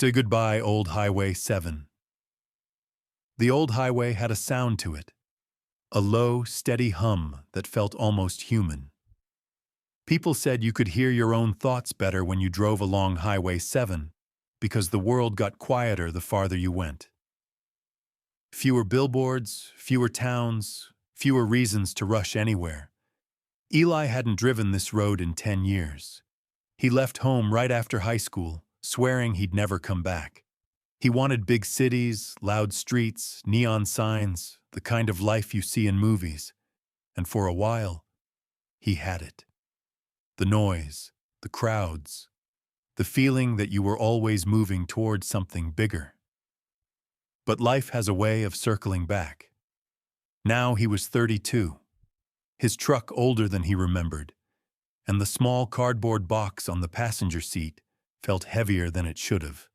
To Goodbye, Old Highway 7. The old highway had a sound to it, a low, steady hum that felt almost human. People said you could hear your own thoughts better when you drove along Highway 7 because the world got quieter the farther you went. Fewer billboards, fewer towns, fewer reasons to rush anywhere. Eli hadn't driven this road in 10 years. He left home right after high school, swearing he'd never come back. He wanted big cities, loud streets, neon signs, the kind of life you see in movies. And for a while, he had it. The noise, the crowds, the feeling that you were always moving towards something bigger. But life has a way of circling back. Now he was 32, his truck older than he remembered, and the small cardboard box on the passenger seat felt heavier than it should have.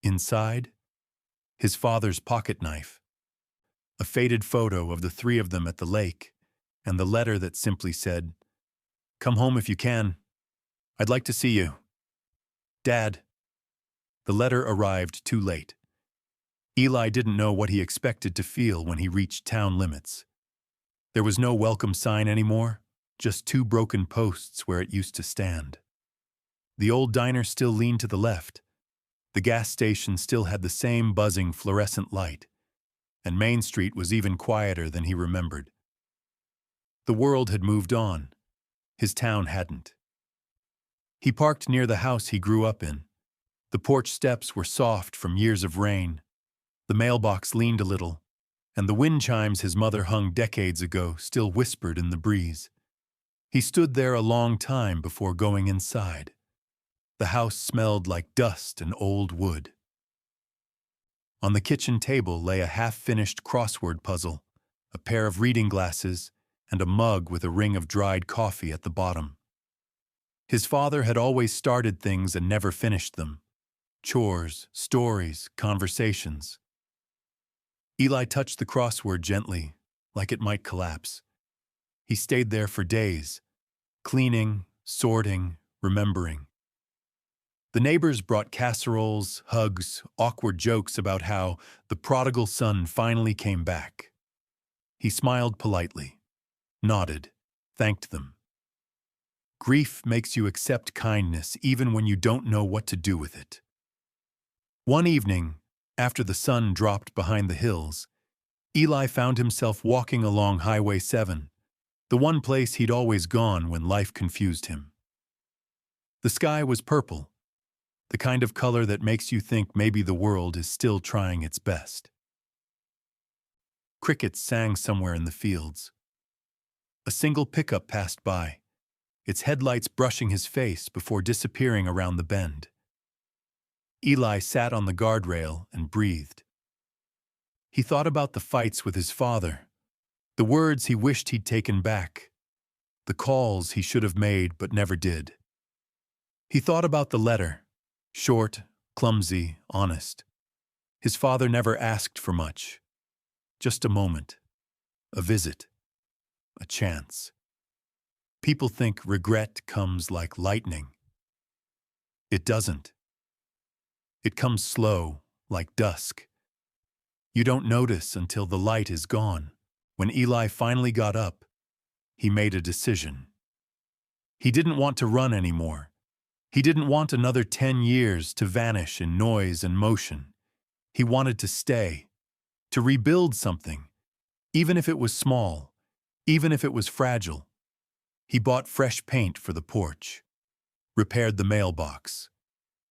Inside, his father's pocket knife, a faded photo of the three of them at the lake, and the letter that simply said, "Come home if you can. I'd like to see you. Dad." The letter arrived too late. Eli didn't know what he expected to feel when he reached town limits. There was no welcome sign anymore, just two broken posts where it used to stand. The old diner still leaned to the left. The gas station still had the same buzzing fluorescent light, and Main Street was even quieter than he remembered. The world had moved on. His town hadn't. He parked near the house he grew up in. The porch steps were soft from years of rain. The mailbox leaned a little, and the wind chimes his mother hung decades ago still whispered in the breeze. He stood there a long time before going inside. The house smelled like dust and old wood. On the kitchen table lay a half-finished crossword puzzle, a pair of reading glasses, and a mug with a ring of dried coffee at the bottom. His father had always started things and never finished them. Chores, stories, conversations. Eli touched the crossword gently, like it might collapse. He stayed there for days, cleaning, sorting, remembering. The neighbors brought casseroles, hugs, awkward jokes about how the prodigal son finally came back. He smiled politely, nodded, thanked them. Grief makes you accept kindness even when you don't know what to do with it. One evening, after the sun dropped behind the hills, Eli found himself walking along Highway 7, the one place he'd always gone when life confused him. The sky was purple, the kind of color that makes you think maybe the world is still trying its best. Crickets sang somewhere in the fields. A single pickup passed by, its headlights brushing his face before disappearing around the bend. Eli sat on the guardrail and breathed. He thought about the fights with his father, the words he wished he'd taken back, the calls he should have made but never did. He thought about the letter, short, clumsy, honest. His father never asked for much. Just a moment, a visit, a chance. People think regret comes like lightning. It doesn't. It comes slow, like dusk. You don't notice until the light is gone. When Eli finally got up, he made a decision. He didn't want to run anymore. He didn't want another 10 years to vanish in noise and motion. He wanted to stay, to rebuild something, even if it was small, even if it was fragile. He bought fresh paint for the porch, repaired the mailbox,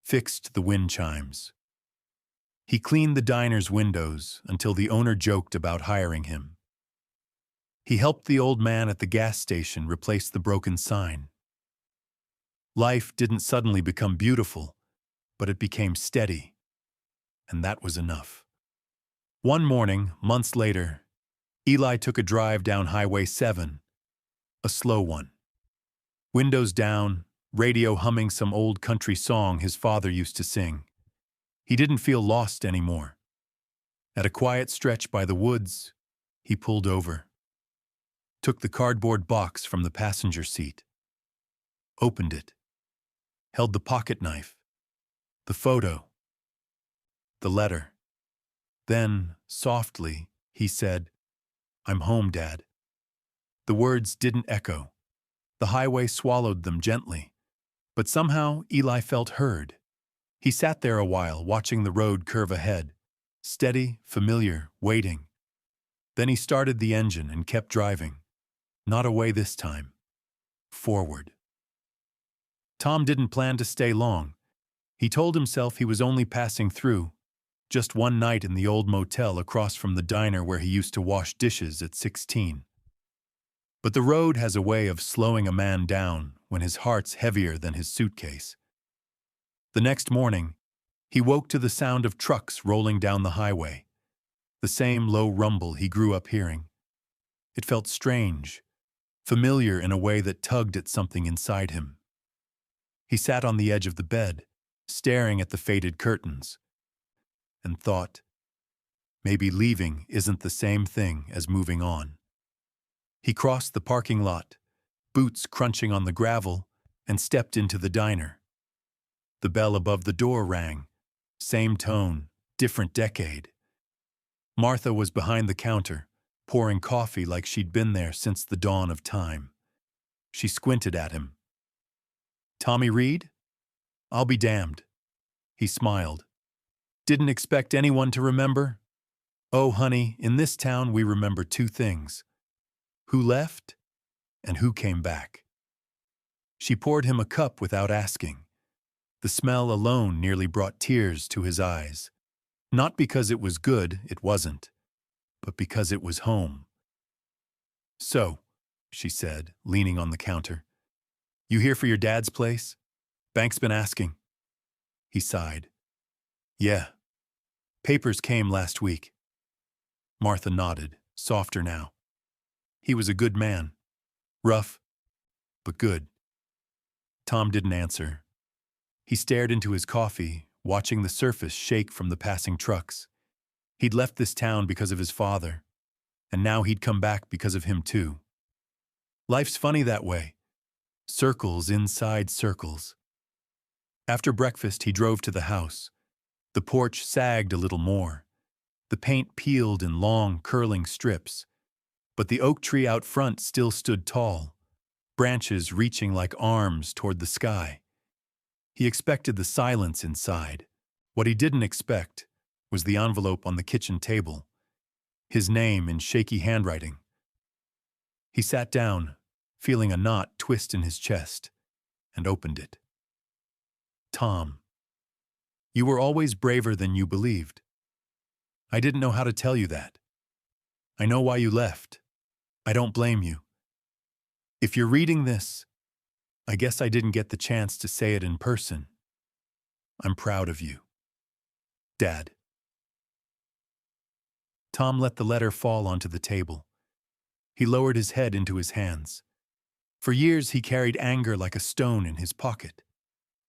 fixed the wind chimes. He cleaned the diner's windows until the owner joked about hiring him. He helped the old man at the gas station replace the broken sign. Life didn't suddenly become beautiful, but it became steady, and that was enough. One morning, months later, Eli took a drive down Highway 7, a slow one. Windows down, radio humming some old country song his father used to sing. He didn't feel lost anymore. At a quiet stretch by the woods, he pulled over, took the cardboard box from the passenger seat, opened it, held the pocket knife, the photo, the letter. Then, softly, he said, "I'm home, Dad." The words didn't echo. The highway swallowed them gently. But somehow Eli felt heard. He sat there a while, watching the road curve ahead. Steady, familiar, waiting. Then he started the engine and kept driving. Not away this time. Forward. Tom didn't plan to stay long. He told himself he was only passing through. Just one night in the old motel across from the diner where he used to wash dishes at 16. But the road has a way of slowing a man down when his heart's heavier than his suitcase. The next morning, he woke to the sound of trucks rolling down the highway, the same low rumble he grew up hearing. It felt strange, familiar in a way that tugged at something inside him. He sat on the edge of the bed, staring at the faded curtains, and thought, maybe leaving isn't the same thing as moving on. He crossed the parking lot, boots crunching on the gravel, and stepped into the diner. The bell above the door rang. Same tone, different decade. Martha was behind the counter, pouring coffee like she'd been there since the dawn of time. She squinted at him. "Tommy Reed? I'll be damned." He smiled. "Didn't expect anyone to remember?" "Oh, honey, in this town we remember two things. Who left and who came back." She poured him a cup without asking. The smell alone nearly brought tears to his eyes. Not because it was good, it wasn't, but because it was home. "So," she said, leaning on the counter, "you here for your dad's place? Bank's been asking." He sighed. "Yeah. Papers came last week." Martha nodded, softer now. He was a good man. Rough, but good. Tom didn't answer. He stared into his coffee, watching the surface shake from the passing trucks. He'd left this town because of his father, and now he'd come back because of him too. Life's funny that way. Circles inside circles. After breakfast, he drove to the house. The porch sagged a little more. The paint peeled in long, curling strips. But the oak tree out front still stood tall, branches reaching like arms toward the sky. He expected the silence inside. What he didn't expect was the envelope on the kitchen table, his name in shaky handwriting. He sat down, feeling a knot twist in his chest, and opened it. "Tom, you were always braver than you believed. I didn't know how to tell you that. I know why you left. I don't blame you. If you're reading this, I guess I didn't get the chance to say it in person. I'm proud of you. Dad." Tom let the letter fall onto the table. He lowered his head into his hands. For years he carried anger like a stone in his pocket.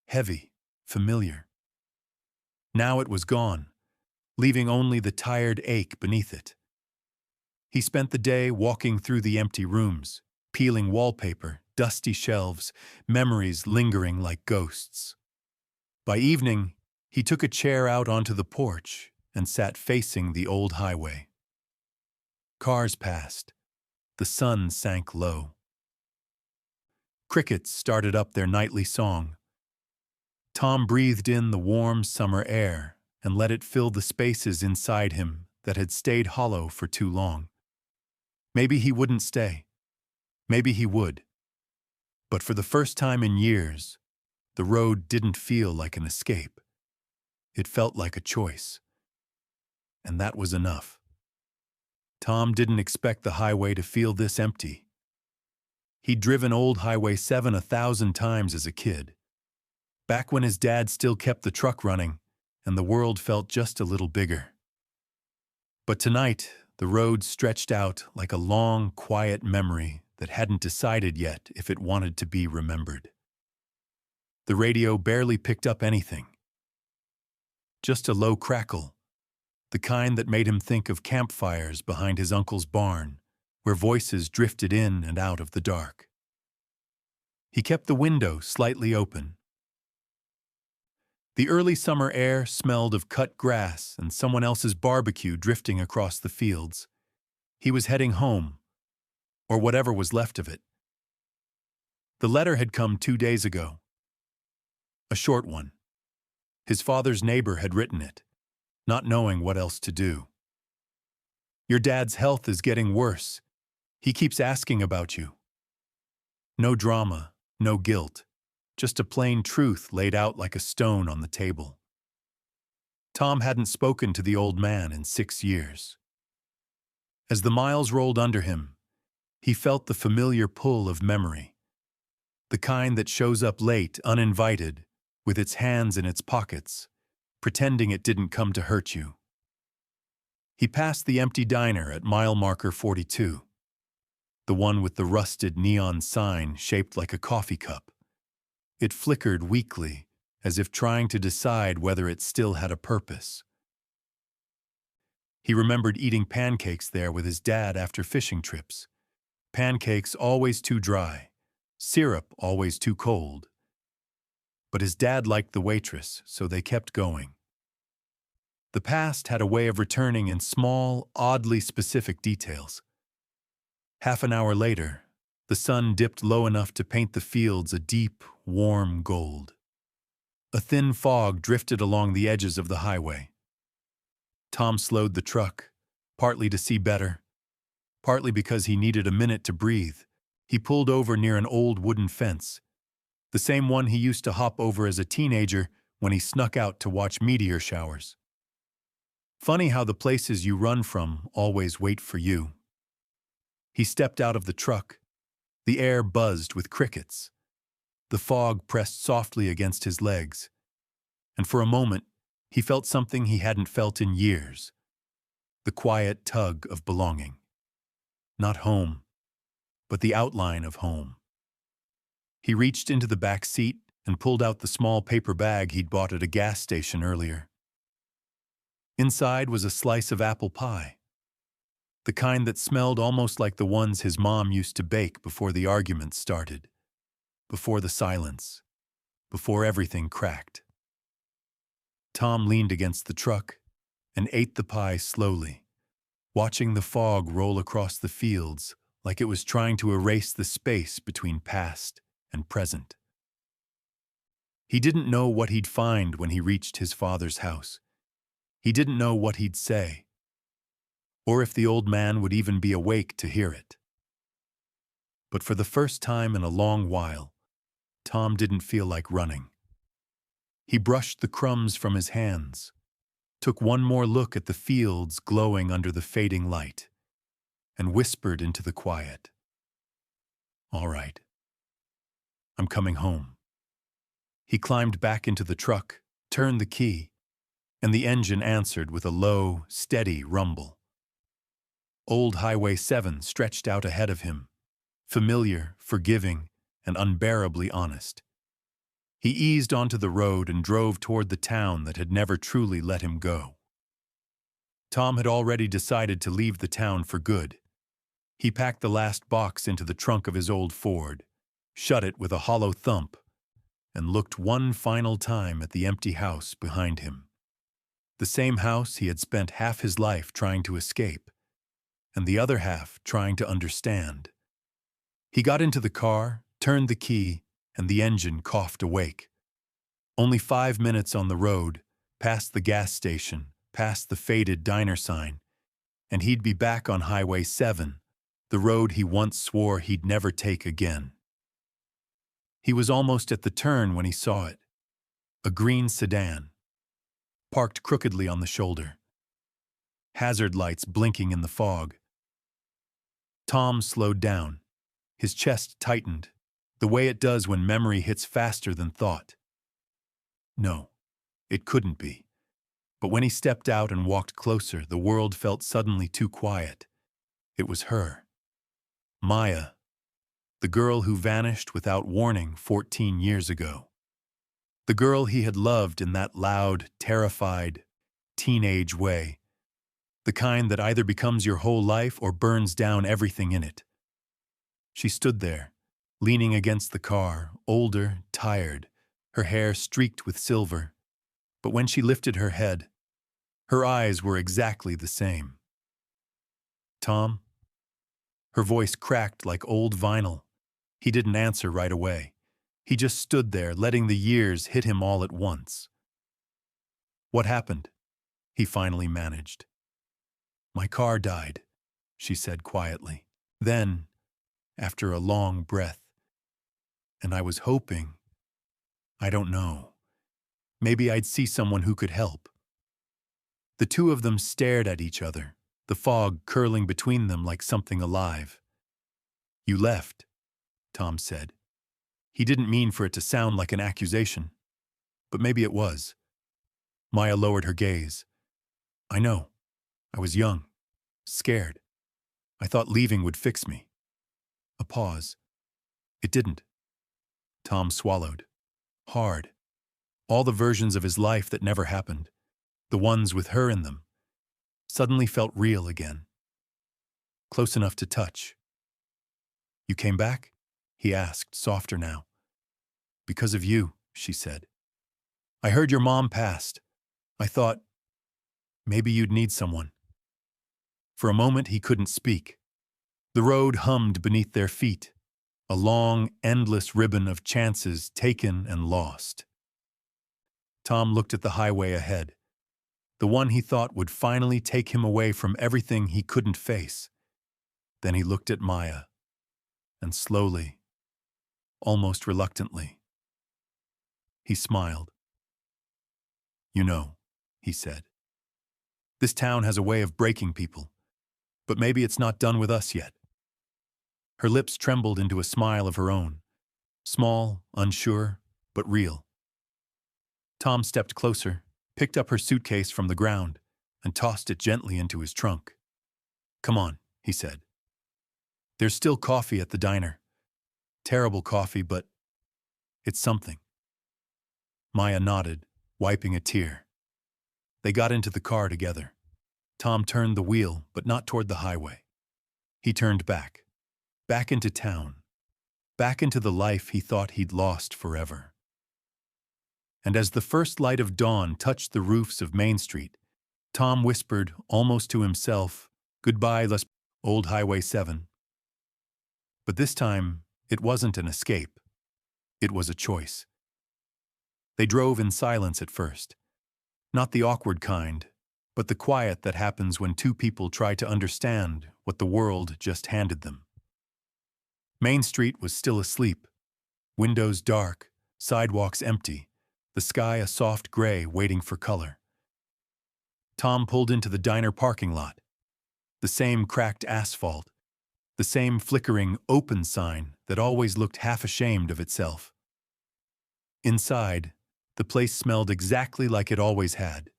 Heavy, familiar. Now it was gone, leaving only the tired ache beneath it. He spent the day walking through the empty rooms, peeling wallpaper, dusty shelves, memories lingering like ghosts. By evening, he took a chair out onto the porch and sat facing the old highway. Cars passed. The sun sank low. Crickets started up their nightly song. Tom breathed in the warm summer air and let it fill the spaces inside him that had stayed hollow for too long. Maybe he wouldn't stay. Maybe he would. But for the first time in years, the road didn't feel like an escape. It felt like a choice. And that was enough. Tom didn't expect the highway to feel this empty. He'd driven old Highway 7 1,000 times as a kid, back when his dad still kept the truck running and the world felt just a little bigger. But tonight, the road stretched out like a long, quiet memory that hadn't decided yet if it wanted to be remembered. The radio barely picked up anything. Just a low crackle, the kind that made him think of campfires behind his uncle's barn, where voices drifted in and out of the dark. He kept the window slightly open. The early summer air smelled of cut grass and someone else's barbecue drifting across the fields. He was heading home, or whatever was left of it. The letter had come 2 days ago. A short one. His father's neighbor had written it, not knowing what else to do. Your dad's health is getting worse. He keeps asking about you. No drama, no guilt, just a plain truth laid out like a stone on the table. Tom hadn't spoken to the old man in 6 years. As the miles rolled under him, he felt the familiar pull of memory, the kind that shows up late, uninvited, with its hands in its pockets, pretending it didn't come to hurt you. He passed the empty diner at mile marker 42, the one with the rusted neon sign shaped like a coffee cup. It flickered weakly, as if trying to decide whether it still had a purpose. He remembered eating pancakes there with his dad after fishing trips. Pancakes always too dry, syrup always too cold. But his dad liked the waitress, so they kept going. The past had a way of returning in small, oddly specific details. Half an hour later, the sun dipped low enough to paint the fields a deep, warm gold. A thin fog drifted along the edges of the highway. Tom slowed the truck, partly to see better, partly because he needed a minute to breathe. He pulled over near an old wooden fence, the same one he used to hop over as a teenager when he snuck out to watch meteor showers. Funny how the places you run from always wait for you. He stepped out of the truck. The air buzzed with crickets. The fog pressed softly against his legs. And for a moment, he felt something he hadn't felt in years. The quiet tug of belonging. Not home, but the outline of home. He reached into the back seat and pulled out the small paper bag he'd bought at a gas station earlier. Inside was a slice of apple pie, the kind that smelled almost like the ones his mom used to bake before the arguments started, before the silence, before everything cracked. Tom leaned against the truck and ate the pie slowly, watching the fog roll across the fields like it was trying to erase the space between past and present. He didn't know what he'd find when he reached his father's house. He didn't know what he'd say, or if the old man would even be awake to hear it. But for the first time in a long while, Tom didn't feel like running. He brushed the crumbs from his hands, took one more look at the fields glowing under the fading light, and whispered into the quiet, "All right, I'm coming home." He climbed back into the truck, turned the key, and the engine answered with a low, steady rumble. Old Highway 7 stretched out ahead of him, familiar, forgiving, and unbearably honest. He eased onto the road and drove toward the town that had never truly let him go. Tom had already decided to leave the town for good. He packed the last box into the trunk of his old Ford, shut it with a hollow thump, and looked one final time at the empty house behind him. The same house he had spent half his life trying to escape, and the other half trying to understand. He got into the car, turned the key, and the engine coughed awake. Only 5 minutes on the road, past the gas station, past the faded diner sign, and he'd be back on Highway 7, the road he once swore he'd never take again. He was almost at the turn when he saw it. A green sedan, parked crookedly on the shoulder. Hazard lights blinking in the fog. Tom slowed down. His chest tightened, the way it does when memory hits faster than thought. No, it couldn't be. But when he stepped out and walked closer, the world felt suddenly too quiet. It was her. Maya, the girl who vanished without warning 14 years ago. The girl he had loved in that loud, terrified, teenage way. The kind that either becomes your whole life or burns down everything in it. She stood there, leaning against the car, older, tired, her hair streaked with silver, But when she lifted her head, her eyes were exactly the same. "Tom?" Her voice cracked like old vinyl. He didn't answer right away. He just stood there, letting the years hit him all at once. "What happened?" he finally managed. "My car died," she said quietly. Then, after a long breath, "And I was hoping, I don't know, maybe I'd see someone who could help." The two of them stared at each other, the fog curling between them like something alive. "You left," Tom said. He didn't mean for it to sound like an accusation, but maybe it was. Maya lowered her gaze. "I know. I was young, scared. I thought leaving would fix me." A pause. "It didn't." Tom swallowed. Hard. All the versions of his life that never happened, the ones with her in them, suddenly felt real again. Close enough to touch. "You came back?" he asked, softer now. "Because of you," she said. "I heard your mom passed. I thought, maybe you'd need someone." For a moment he couldn't speak. The road hummed beneath their feet, a long, endless ribbon of chances taken and lost. Tom looked at the highway ahead, the one he thought would finally take him away from everything he couldn't face. Then he looked at Maya, and slowly, almost reluctantly, he smiled. "You know," he said, "this town has a way of breaking people, but maybe it's not done with us yet." Her lips trembled into a smile of her own, small, unsure, but real. Tom stepped closer, picked up her suitcase from the ground, and tossed it gently into his trunk. "Come on," he said. "There's still coffee at the diner. Terrible coffee, but it's something." Maya nodded, wiping a tear. They got into the car together. Tom turned the wheel, but not toward the highway. He turned back into town, back into the life he thought he'd lost forever. And as the first light of dawn touched the roofs of Main Street, Tom whispered, almost to himself, "Goodbye, old Highway 7. But this time, it wasn't an escape. It was a choice. They drove in silence at first. Not the awkward kind, but the quiet that happens when two people try to understand what the world just handed them. Main Street was still asleep, windows dark, sidewalks empty, the sky a soft gray waiting for color. Tom pulled into the diner parking lot. The same cracked asphalt, the same flickering open sign that always looked half ashamed of itself. Inside, the place smelled exactly like it always had.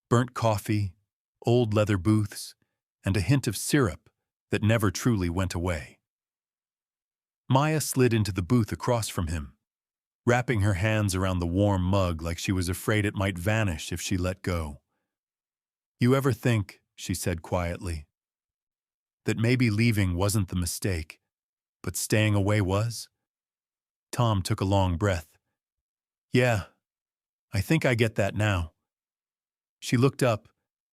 Burnt coffee, old leather booths, and a hint of syrup that never truly went away. Maya slid into the booth across from him, wrapping her hands around the warm mug like she was afraid it might vanish if she let go. "You ever think," she said quietly, "that maybe leaving wasn't the mistake, but staying away was?" Tom took a long breath. "Yeah, I think I get that now." She looked up,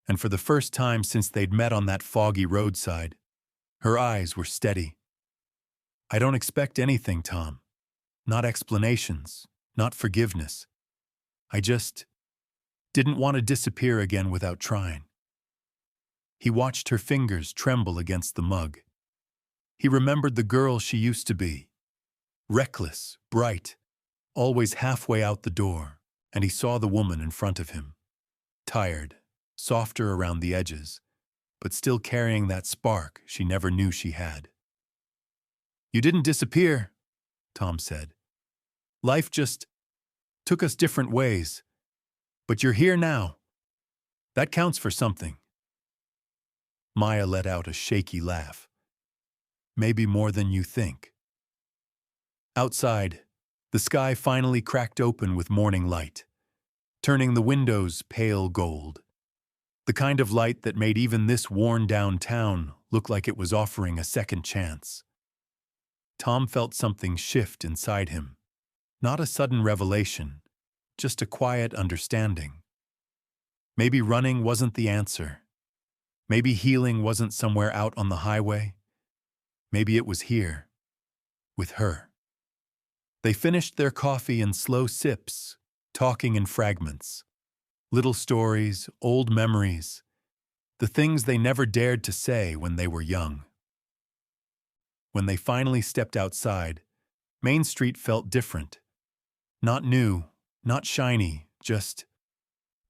and for the first time since they'd met on that foggy roadside, her eyes were steady. "I don't expect anything, Tom. Not explanations, not forgiveness. I just didn't want to disappear again without trying." He watched her fingers tremble against the mug. He remembered the girl she used to be. Reckless, bright, always halfway out the door, and he saw the woman in front of him. Tired, softer around the edges, but still carrying that spark she never knew she had. "You didn't disappear," Tom said. "Life just took us different ways. But you're here now. That counts for something." Maya let out a shaky laugh. "Maybe more than you think." Outside, the sky finally cracked open with morning light, turning the windows pale gold. The kind of light that made even this worn-down town look like it was offering a second chance. Tom felt something shift inside him. Not a sudden revelation, just a quiet understanding. Maybe running wasn't the answer. Maybe healing wasn't somewhere out on the highway. Maybe it was here, with her. They finished their coffee in slow sips, talking in fragments. Little stories, old memories, the things they never dared to say when they were young. When they finally stepped outside, Main Street felt different. Not new, not shiny, just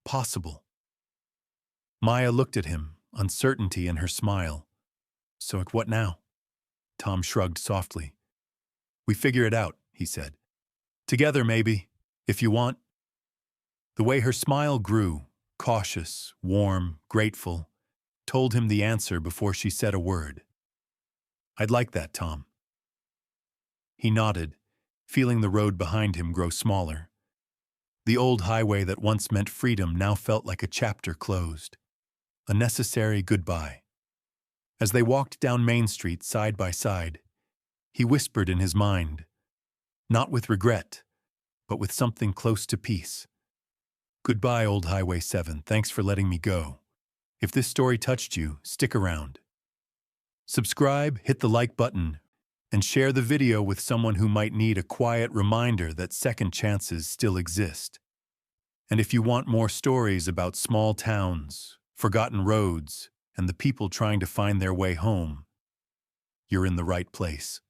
possible. Maya looked at him, uncertainty in her smile. "So what now?" Tom shrugged softly. "We figure it out," he said. "Together, maybe, if you want." The way her smile grew, cautious, warm, grateful, told him the answer before she said a word. "I'd like that, Tom." He nodded, feeling the road behind him grow smaller. The old highway that once meant freedom now felt like a chapter closed. A necessary goodbye. As they walked down Main Street side by side, he whispered in his mind, not with regret, but with something close to peace. "Goodbye, old Highway 7. Thanks for letting me go. If this story touched you, stick around. Subscribe, hit the like button, and share the video with someone who might need a quiet reminder that second chances still exist. And if you want more stories about small towns, forgotten roads, and the people trying to find their way home, you're in the right place.